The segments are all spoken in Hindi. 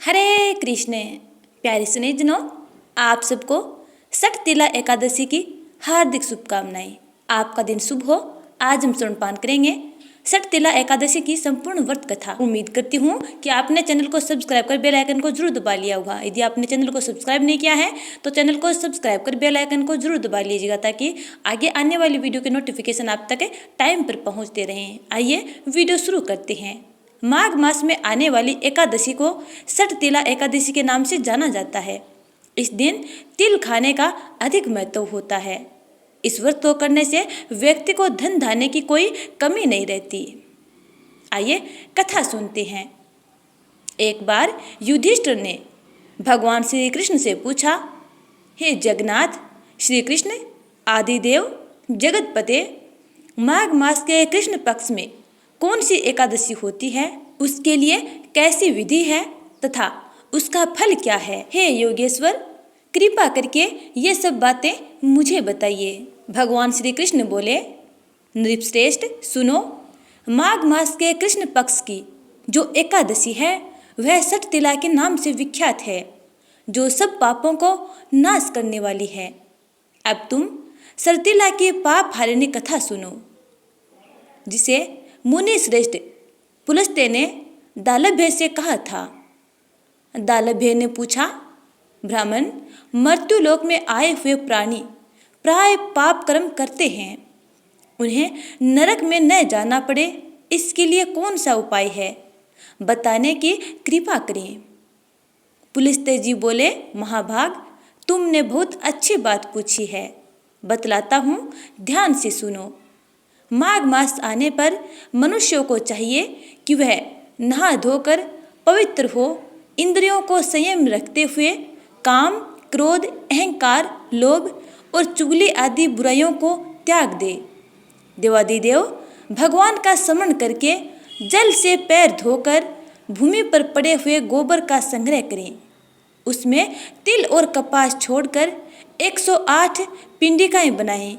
हरे कृष्ण। प्यारे स्नेहितनों, आप सबको षटतिला एकादशी की हार्दिक शुभकामनाएं। आपका दिन शुभ हो। आज हम स्तनपान करेंगे षटतिला एकादशी की संपूर्ण व्रत कथा। उम्मीद करती हूँ कि आपने चैनल को सब्सक्राइब कर बेल आइकन को जरूर दबा लिया होगा। यदि आपने चैनल को सब्सक्राइब नहीं किया है तो चैनल को सब्सक्राइब कर बेल आइकन को जरूर दबा लीजिएगा, ताकि आगे आने वाली वीडियो के नोटिफिकेशन आप तक टाइम पर पहुँचते रहें। आइए वीडियो शुरू करते हैं। माघ मास में आने वाली एकादशी को षटतिला एकादशी के नाम से जाना जाता है। इस दिन तिल खाने का अधिक महत्व होता है। इस व्रत को करने से व्यक्ति को धन धान्य की कोई कमी नहीं रहती। आइए कथा सुनते हैं। एक बार युधिष्ठिर ने भगवान श्री कृष्ण से पूछा, हे जगन्नाथ, श्री कृष्ण आदिदेव जगतपते, माघ मास के कृष्ण पक्ष में कौन सी एकादशी होती है, उसके लिए कैसी विधि है तथा उसका फल क्या है? हे योगेश्वर, कृपा करके ये सब बातें मुझे बताइए। भगवान श्री कृष्ण बोले, नृपश्रेष्ठ सुनो, माघ मास के कृष्ण पक्ष की जो एकादशी है वह षटतिला के नाम से विख्यात है, जो सब पापों को नाश करने वाली है। अब तुम षटतिला की पाप हारिणी कथा सुनो, जिसे मुनि श्रेष्ठ पुलस्त्य ने दालभ्य से कहा था। दालभ्य ने पूछा, ब्राह्मण, मृत्युलोक में आए हुए प्राणी प्राय पाप कर्म करते हैं, उन्हें नरक में न जाना पड़े, इसके लिए कौन सा उपाय है, बताने की कृपा करें। पुलस्त्य जी बोले, महाभाग, तुमने बहुत अच्छी बात पूछी है, बतलाता हूँ, ध्यान से सुनो। माघ मास आने पर मनुष्यों को चाहिए कि वह नहा धोकर पवित्र हो, इंद्रियों को संयम रखते हुए काम, क्रोध, अहंकार, लोभ और चुगली आदि बुराइयों को त्याग दे। देवादिदेव भगवान का स्मरण करके जल से पैर धोकर भूमि पर पड़े हुए गोबर का संग्रह करें। उसमें तिल और कपास छोड़कर 108 पिंडिकाएं बनाएं।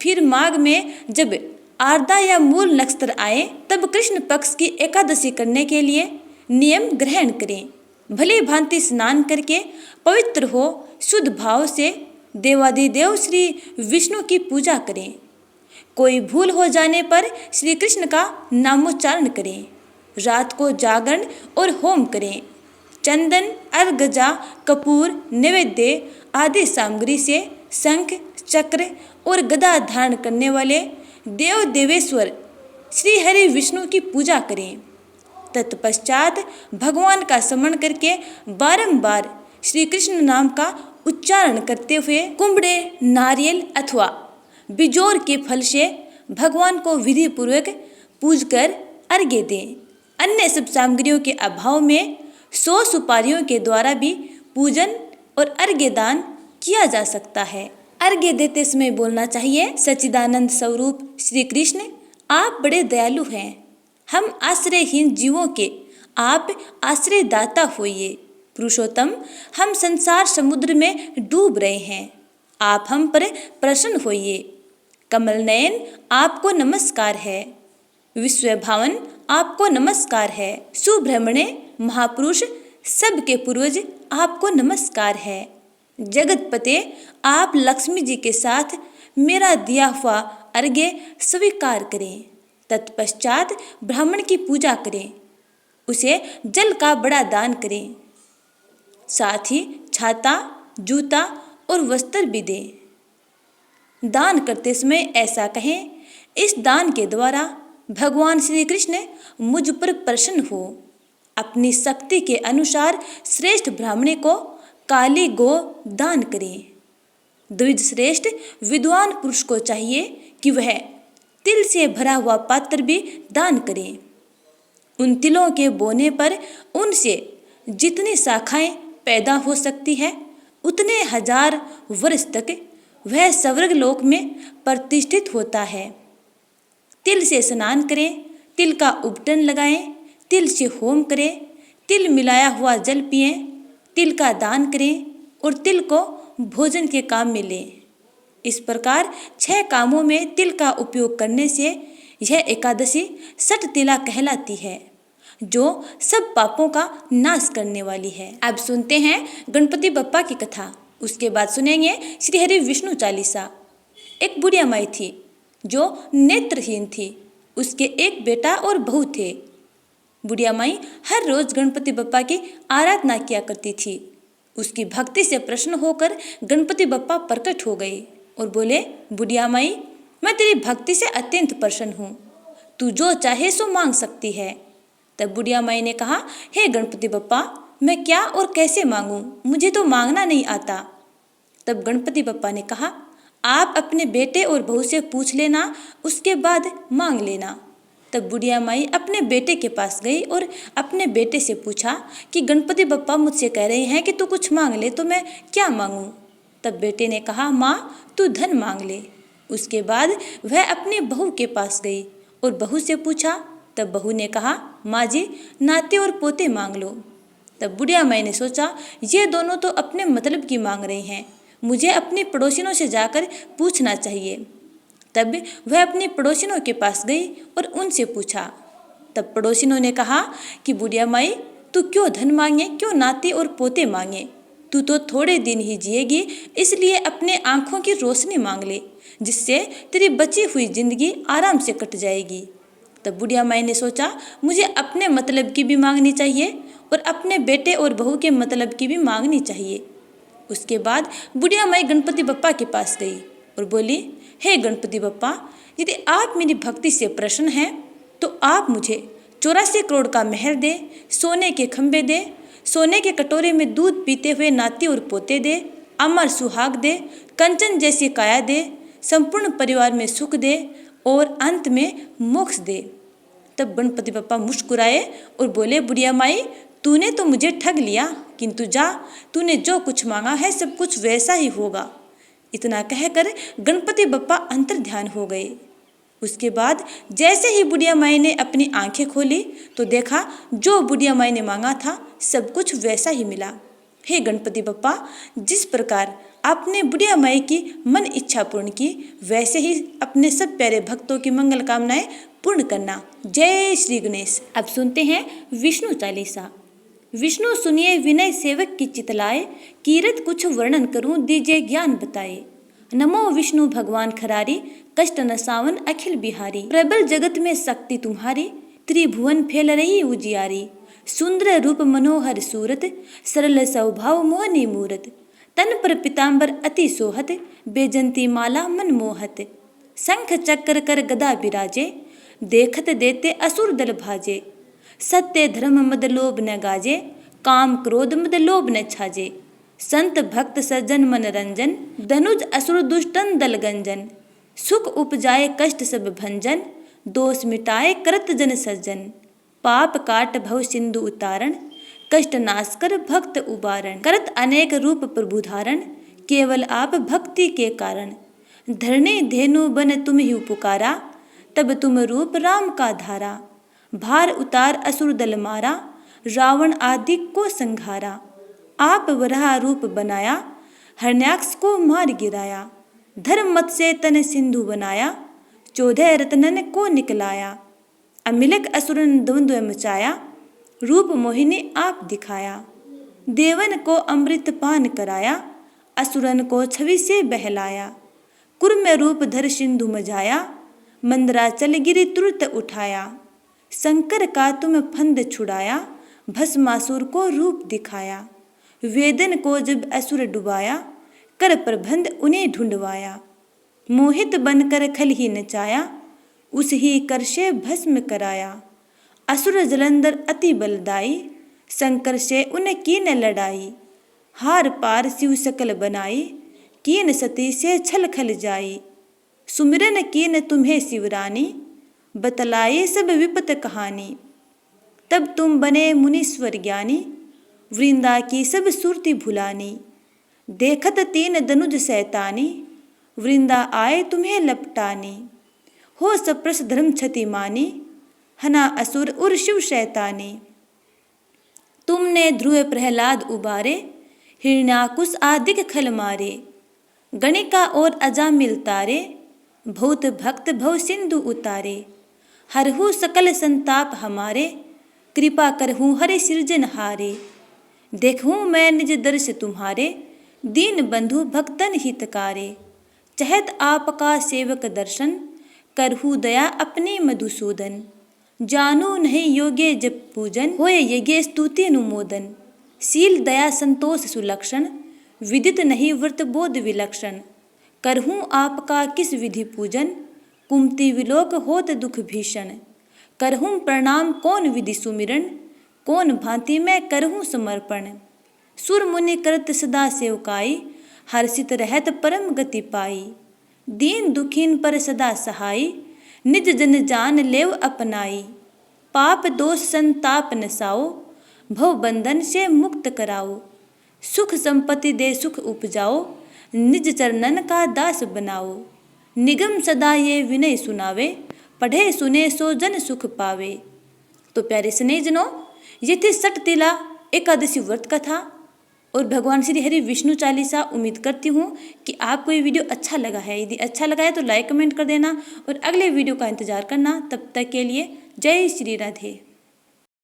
फिर माघ में जब आर्द्रा या मूल नक्षत्र आए तब कृष्ण पक्ष की एकादशी करने के लिए नियम ग्रहण करें। भली भांति स्नान करके पवित्र हो शुद्ध भाव से देवादिदेव श्री विष्णु की पूजा करें। कोई भूल हो जाने पर श्री कृष्ण का नामोच्चारण करें। रात को जागरण और होम करें। चंदन, अर्गजा, कपूर, नैवेद्य आदि सामग्री से शंख, चक्र और गदा धारण करने वाले देव देवेश्वर श्री हरि विष्णु की पूजा करें। तत्पश्चात भगवान का स्मरण करके बारंबार श्री कृष्ण नाम का उच्चारण करते हुए कुंबड़े, नारियल अथवा बिजोर के फल से भगवान को विधि पूर्वक पूजकर अर्घ्य दें। अन्य सब सामग्रियों के अभाव में 100 सुपारियों के द्वारा भी पूजन और अर्घ्य दान किया जा सकता है। अर्घ्य देते समय बोलना चाहिए, सच्चिदानंद स्वरूप श्री कृष्ण, आप बड़े दयालु हैं। हम आश्रयहीन जीवों के आप आश्रयदाता होइए। पुरुषोत्तम, हम संसार समुद्र में डूब रहे हैं, आप हम पर प्रसन्न होइए। कमल नयन, आपको नमस्कार है। विश्वभावन, आपको नमस्कार है। सुब्रह्मण्य महापुरुष, सबके पूर्वज, आपको नमस्कार है। जगतपते, आप लक्ष्मी जी के साथ मेरा दिया हुआ अर्घ्य स्वीकार करें। तत्पश्चात ब्राह्मण की पूजा करें, उसे जल का बड़ा दान करें। साथ ही छाता, जूता और वस्त्र भी दें। दान करते समय ऐसा कहें, इस दान के द्वारा भगवान श्री कृष्ण मुझ पर प्रसन्न हो। अपनी शक्ति के अनुसार श्रेष्ठ ब्राह्मणी को काली गो दान करें। द्विज श्रेष्ठ विद्वान पुरुष को चाहिए कि वह तिल से भरा हुआ पात्र भी दान करें। उन तिलों के बोने पर उनसे जितनी शाखाएं पैदा हो सकती है, उतने 1000 वर्ष तक वह स्वर्ग लोक में प्रतिष्ठित होता है। तिल से स्नान करें, तिल का उपटन लगाएं, तिल से होम करें, तिल मिलाया हुआ जल पिएं, तिल का दान करें और तिल को भोजन के काम में लें। इस प्रकार 6 कामों में तिल का उपयोग करने से यह एकादशी षटतिला कहलाती है। जो सब पापों का नाश करने वाली है। अब सुनते हैं गणपति बप्पा की कथा। उसके बाद सुनेंगे श्री हरि विष्णु चालीसा। एक बुढ़िया माई थी जो नेत्रहीन थी। उसके एक बेटा और बहू थे। बुढ़िया माई हर रोज गणपति बप्पा की आराधना किया करती थी। उसकी भक्ति से प्रसन्न होकर गणपति बप्पा प्रकट हो गए और बोले, बुढ़िया माई, मैं तेरी भक्ति से अत्यंत प्रसन्न हूँ। तू जो चाहे सो मांग सकती है। तब बुढ़िया माई ने कहा, हे गणपति बप्पा, मैं क्या और कैसे मांगूं? मुझे तो मांगना नहीं आता। तब गणपति बप्पा ने कहा, आप अपने बेटे और बहू से पूछ लेना, उसके बाद मांग लेना। तब बुढ़िया माई अपने बेटे के पास गई और अपने बेटे से पूछा कि गणपति बप्पा मुझसे कह रहे हैं कि तू कुछ मांग ले, तो मैं क्या मांगूं? तब बेटे ने कहा, माँ, तू धन मांग ले। उसके बाद वह अपनी बहू के पास गई और बहू से पूछा। तब बहू ने कहा, माँ जी, नाते और पोते मांग लो। तब बुढ़िया माई ने सोचा, ये दोनों तो अपने मतलब की मांग रहे हैं, मुझे अपनी पड़ोसिनों से जाकर पूछना चाहिए। तब वह अपनी पड़ोसिनों के पास गई और उनसे पूछा। तब पड़ोसिनों ने कहा कि बुढ़िया माई, तू क्यों धन मांगे, क्यों नाते और पोते मांगे? तू तो थोड़े दिन ही जिएगी, इसलिए अपने आँखों की रोशनी मांग ले, जिससे तेरी बची हुई जिंदगी आराम से कट जाएगी। तब बुढ़िया माई ने सोचा, मुझे अपने मतलब की भी मांगनी चाहिए और अपने बेटे और बहू के मतलब की भी मांगनी चाहिए। उसके बाद बुढ़िया माई गणपति बप्पा के पास गई और बोली, हे गणपति बप्पा, यदि आप मेरी भक्ति से प्रसन्न हैं तो आप मुझे 84 करोड़ का महल दे, सोने के खंभे दे, सोने के कटोरे में दूध पीते हुए नाती और पोते दे, अमर सुहाग दे, कंचन जैसी काया दे, संपूर्ण परिवार में सुख दे और अंत में मोक्ष दे। तब गणपति बप्पा मुस्कुराए और बोले, बुढ़िया माई, तूने तो मुझे ठग लिया, किंतु जा, तूने जो कुछ मांगा है सब कुछ वैसा ही होगा। इतना कहकर गणपति बप्पा अंतर ध्यान हो गए। उसके बाद जैसे ही बुढ़िया माई ने अपनी आंखें खोली तो देखा जो बुढ़िया माई ने मांगा था सब कुछ वैसा ही मिला। हे गणपति बप्पा, जिस प्रकार आपने बुढ़िया माई की मन इच्छा पूर्ण की, वैसे ही अपने सब प्यारे भक्तों की मंगल कामनाएं पूर्ण करना। जय श्री गणेश। अब सुनते हैं विष्णु चालीसा। विष्णु सुनिए विनय सेवक की चितलाए, कीरत कुछ वर्णन करूं दीजिए ज्ञान बताए। नमो विष्णु भगवान खरारी, कष्ट न सावन अखिल बिहारी। प्रबल जगत में शक्ति तुम्हारी, त्रिभुवन फैल रही उजियारी। सुंदर रूप मनोहर सूरत, सरल स्वभाव मोहनी मूरत। तन पर पीताम्बर अति सोहत, बेजंती माला मन मोहत। शंख चक्र कर गदा बिराजे, देखत देते असुर दल भाजे। सत्य धर्म मद लोभ न गाजे, काम क्रोध मद लोभ न छाजे। संत भक्त सज्जन मन रंजन, धनुज असुर दुष्टन दल गंजन। सुख उपजाए कष्ट सब भंजन, दोष मिटाए करत जन सज्जन। पाप काट भव सिंधु उतारण, कष्ट नाश कर भक्त उबारण। करत अनेक रूप प्रभु धारण, केवल आप भक्ति के कारण। धरणी धेनु बन तुम ही पुकारा, तब तुम रूप राम का धारा। भार उतार असुर दल मारा, रावण आदि को संघारा। आप वराह रूप बनाया, हरण्याक्ष को मार गिराया। धर्म मत से तन सिंधु बनाया, 14 रत्नन को निकलाया। अमिलक असुरन द्वंद्व मचाया, रूप मोहिनी आप दिखाया। देवन को अमृत पान कराया, असुरन को छवि से बहलाया। कुर्म रूप धर सिंधु मझाया, मंदराचल गिरि तुरत उठाया। शंकर का तुम फंद छुड़ाया, भस्मासुर को रूप दिखाया। वेदन को जब असुर डुबाया, कर प्रबंध उन्हें ढूंढवाया। मोहित बनकर खल ही नचाया, उस ही कर से भस्म कराया। असुर जलंधर अति बलदाई, शंकर से उन कीन लड़ाई। हार पार शिव सकल बनाई, कीन सती से छल खल जाई। सुमिरन कीन तुम्हें शिवरानी, बतलाए सब विपत कहानी। तब तुम बने मुनीश्वर ज्ञानी, वृंदा की सब सुरति भुलानी। देखत तीन दनुज सैतानी, वृंदा आए तुम्हें लपटानी। हो सप्रस धर्म क्षति मानी, हना असुर उर शिव शैतानी। तुमने ध्रुव प्रहलाद उबारे, हिरण्याकुश आदिक खल मारे। गणिका और अजामिल तारे, भूत भक्त भव सिंधु उतारे। हरहु सकल संताप हमारे, कृपा करहूँ हरे सृजनहारे। देखूँ मैं निज दर्श तुम्हारे, दीन बंधु भक्तन हितकारे। चहत आपका सेवक दर्शन, करहु दया अपने मधुसूदन। जानू नहीं योग्य जब पूजन, होय यज्ञ स्तुति अनुमोदन। शील दया संतोष सुलक्षण, विदित नहीं व्रत बोध विलक्षण। करहूँ आपका किस विधि पूजन, कुमति विलोक होत दुख भीषण। करहूँ प्रणाम कौन विधि सुमिरन, कौन भांति मैं करहूँ समर्पण। सुर मुनि करत सदा सेवकाई, हर्षित रहत परम गति पाई। दीन दुखीन पर सदा सहाई, निज जन जान लेव अपनाई। पाप दोष संताप नसाओ, भव बंधन से मुक्त कराओ। सुख संपत्ति दे सुख उपजाओ, निज चरणन का दास बनाओ। निगम सदा ये विनय सुनावे, पढ़े सुने सो जन सुख पावे। तो प्यारे स्नेहजनों, ये थी सटतिला एकादशी व्रत कथा और भगवान श्री हरि विष्णु चालीसा। उम्मीद करती हूँ कि आपको ये वीडियो अच्छा लगा है। यदि अच्छा लगा है तो लाइक कमेंट कर देना और अगले वीडियो का इंतजार करना। तब तक के लिए जय श्री राधे।